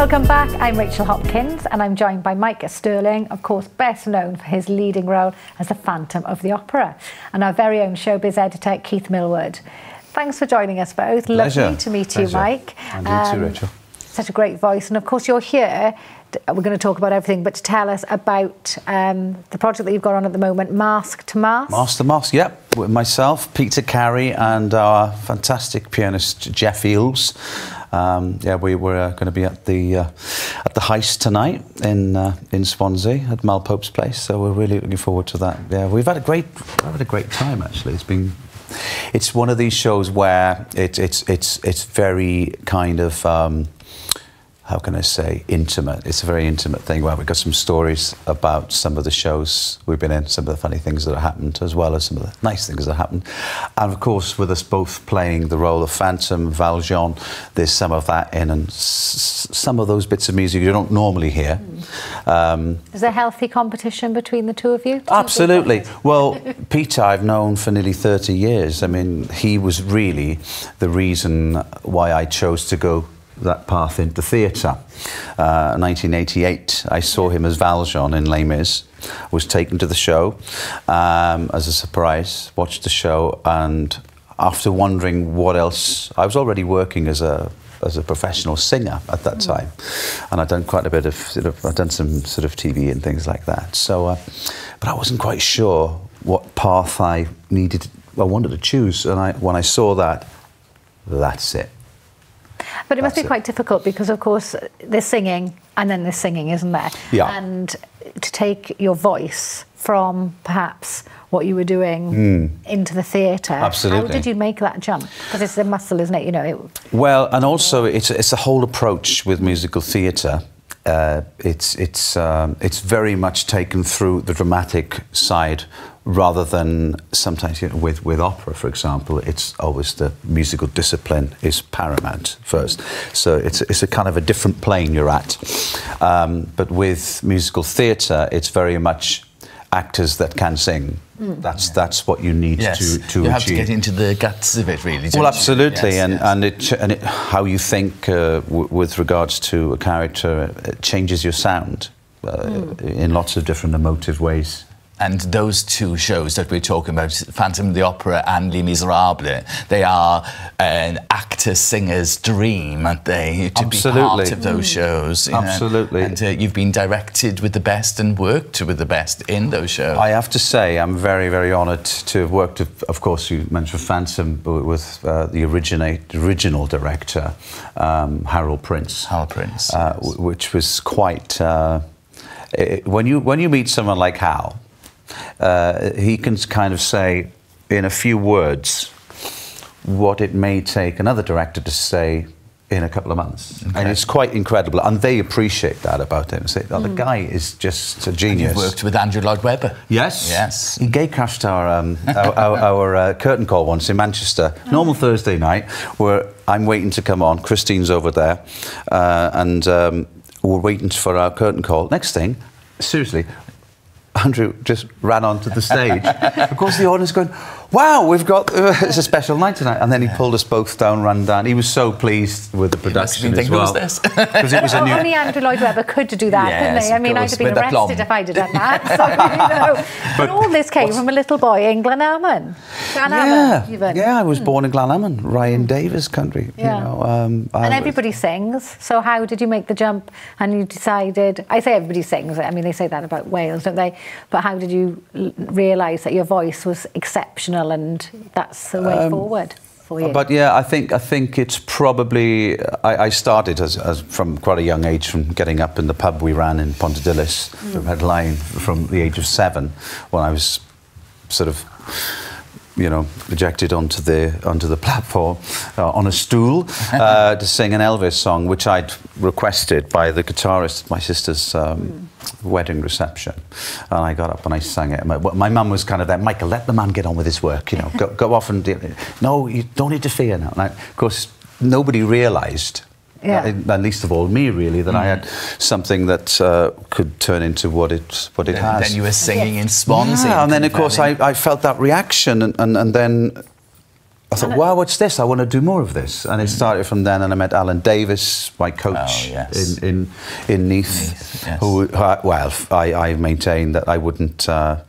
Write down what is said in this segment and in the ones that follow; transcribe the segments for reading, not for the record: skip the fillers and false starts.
Welcome back, I'm Rachel Hopkins and I'm joined by Mike Sterling, of course best known for his leading role as the Phantom of the Opera, and our very own showbiz editor Keith Millward. Thanks for joining us both. Pleasure. Lovely to meet you, Mike. And you too, Rachel. Such a great voice, and of course you're here, we're going to talk about everything, but to tell us about the project that you've got on at the moment, Mask to Mask. Mask to Mask, yep. With myself, Peter Carey, and our fantastic pianist Jeff Eales. Yeah, we were going to be at the heist tonight in Swansea at Mal Pope's place, so we're really looking forward to that. Yeah, we've had a great time actually. It's one of these shows where it's very kind of how can I say, intimate. It's a very intimate thing where we've got some stories about some of the shows we've been in, some of the funny things that have happened, as well as some of the nice things that happened. And of course, with us both playing the role of Phantom, Valjean, there's some of that in, and some of those bits of music you don't normally hear. Is there healthy competition between the two of you? Absolutely. Well, Peter I've known for nearly 30 years. I mean, he was really the reason why I chose to go that path into theatre. 1988, I saw him as Valjean in Les Mis, was taken to the show as a surprise, watched the show, and after wondering what else, I was already working as a professional singer at that time, and I'd done quite a bit of, I'd done some sort of TV and things like that. So, but I wasn't quite sure what path I wanted to choose, and when I saw that, that's it. But it must be quite difficult because, of course, there's singing and then there's singing, isn't there? Yeah. And to take your voice from perhaps what you were doing into the theatre. Absolutely. How did you make that jump? Because it's a muscle, isn't it? You know. Well, and also it's a whole approach with musical theatre. It's very much taken through the dramatic side, rather than sometimes, you know, with opera, for example, it's always the musical discipline is paramount first. So it's a kind of a different plane you're at. But with musical theatre, it's very much actors that can sing. That's what you need to achieve. You have to get into the guts of it, really. Well, absolutely, and how you think with regards to a character, it changes your sound in lots of different emotive ways. And those two shows that we're talking about, Phantom of the Opera and Les Miserables, they are an actor-singer's dream, aren't they? To be part of those shows. Absolutely. And you've been directed with the best and worked with the best in those shows. I have to say, I'm very, very honoured to have worked with, of course, you mentioned Phantom, with the original director, Harold Prince. Harold Prince, yes. Which was quite... when you meet someone like Hal, he can kind of say in a few words what it may take another director to say in a couple of months. Okay. And it's quite incredible, and they appreciate that about him. Say, oh, the guy is just a genius. And you've worked with Andrew Lloyd Webber. Yes. Yes. He gay-crashed our curtain call once in Manchester. Normal Thursday night, where I'm waiting to come on. Christine's over there, and we're waiting for our curtain call. Next thing, seriously, Andrew just ran onto the stage. Of course, the audience going, wow, we've got, it's a special night tonight. And then he pulled us both down, ran down. He was so pleased with the production as well. Because it was a new... Only Andrew Lloyd Webber could do that, couldn't he? I mean, I'd have been arrested if I'd have done that. So, you know. But all this came from a little boy in Glenalmond. Yeah, I was born in Glenalmond, Ryan Davis country. Yeah. You know, and everybody sings. So how did you make the jump and you decided... I say everybody sings. I mean, they say that about Wales, don't they? But how did you realise that your voice was exceptional and that's the way forward for you? But yeah, I think it's probably... I started as from quite a young age, from getting up in the pub we ran in Pontedillis, the Red Lion, from the age of 7, when I was sort of, you know, ejected onto the platform on a stool to sing an Elvis song, which I'd requested by the guitarist at my sister's wedding reception, and I got up and I sang it. My mum was kind of there, Michael, let the man get on with his work, you know, go off and no, you don't interfere now. And of course, nobody realised, and least of all me, really, that I had something that could turn into what it has. Then you were singing in Swansea. Yeah, and then of course I felt that reaction, and then I thought, wow, what's this? I want to do more of this. And it started from then, and I met Alan Davis, my coach in Neath, yes. who, well, I maintain that I wouldn't, I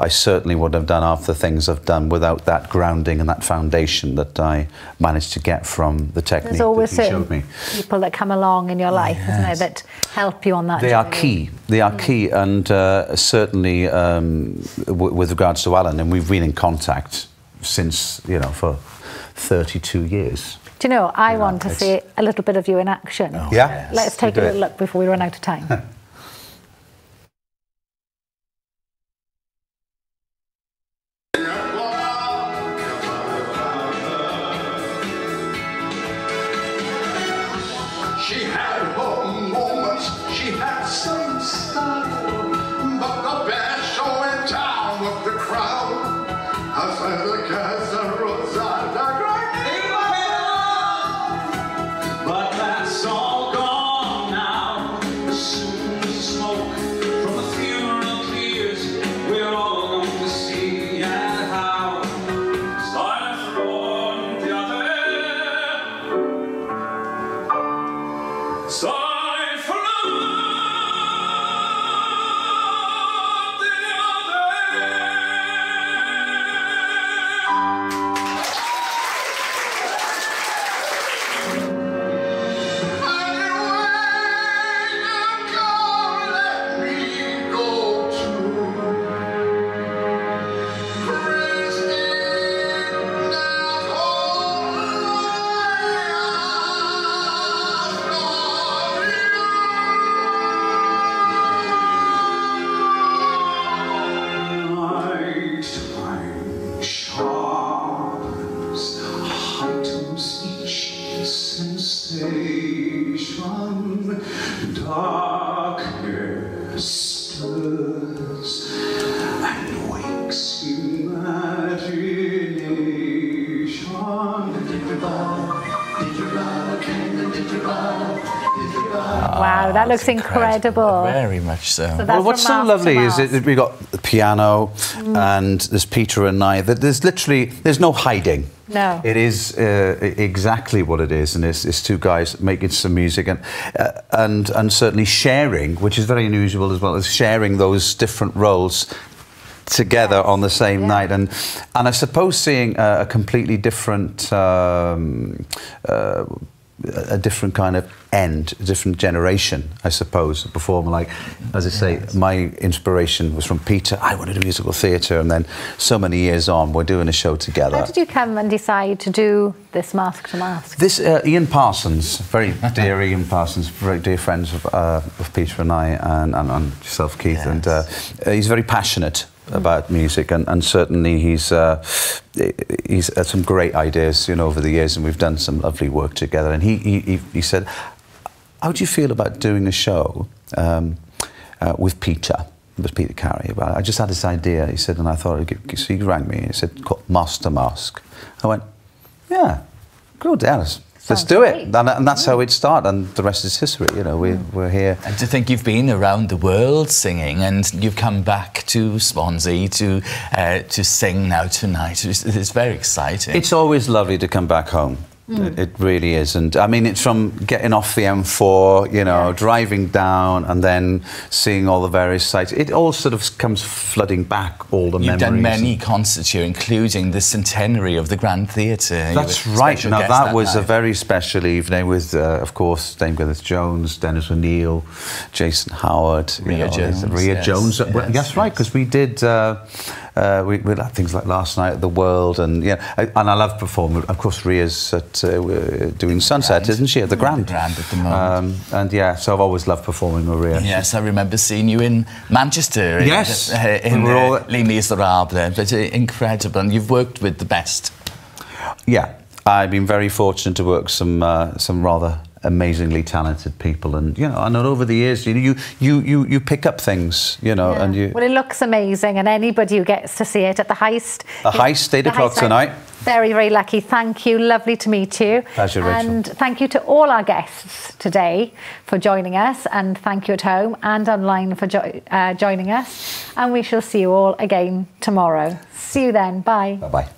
certainly wouldn't have done half the things I've done without that grounding and that foundation that I managed to get from the technique that he showed me. People that come along in your life, isn't there, that help you on that journey. Are key. They are key, and certainly with regards to Alan, and we've been in contact since, you know, for 32 years. Do you know, I want to see a little bit of you in action. Oh, yeah? Let's take a little look before we run out of time. She had her moments, she had some style, but the best show in town was the crowd. I said the casseroles are the great people, but that's all gone now. As soon as the smoke from the funeral clears, we're all going to see and how. Silence from the other. Sign for love, the darkness stirs and wakes imagination. Wow, that looks incredible. Very much so. Well, what's so lovely is that we've got the piano and there's Peter and I. There's literally, there's no hiding. No. It is exactly what it is, and it's two guys making some music and certainly sharing, which is very unusual as well, as sharing those different roles together on the same night, and I suppose seeing a completely different a different kind of end, a different generation, I suppose, a performer. Like, as I say, my inspiration was from Peter. I wanted to do musical theatre, and then so many years on, we're doing a show together. How did you come and decide to do this Mask to Mask? This Ian Parsons, very dear Ian Parsons, very dear friends of Peter and I, and yourself, Keith, and he's very passionate about music, and certainly he's had some great ideas, you know, over the years, and we've done some lovely work together. And he said, how do you feel about doing a show with Peter Carey? Well, I just had this idea, he said, and I thought, so he rang me, he said, called Mask to Mask. I went, yeah, good, Alice. Let's do it, and that's how it started, and the rest is history. You know, we're here. And to think you've been around the world singing, and you've come back to Swansea to sing now tonight. It's very exciting. It's always lovely to come back home. It really is, and I mean, it's from getting off the M4, you know, driving down, and then seeing all the various sites. It all sort of comes flooding back, all the memories. You've done many concerts here, including the centenary of the Grand Theatre. That's right. Now that was a very special evening with, of course, Dame Gwyneth Jones, Dennis O'Neill, Jason Howard, Rhea Jones. That's right, because we did. We had things like Last Night at the World, and and I love performing. Of course, Rhea's doing Sunset, isn't she, at the Grand? The Grand at the moment. And so I've always loved performing with Rhea. Yes, I remember seeing you in Manchester. Yes, in Les Miserables, but incredible. And you've worked with the best. Yeah, I've been very fortunate to work some rather amazingly talented people, and and over the years, you pick up things, and you. Well, it looks amazing, and anybody who gets to see it at the Heist. The Heist, 8 o'clock tonight. Very, very lucky. Thank you. Lovely to meet you. Pleasure, Rachel. And thank you to all our guests today for joining us, and thank you at home and online for joining us. And we shall see you all again tomorrow. See you then. Bye. Bye-bye.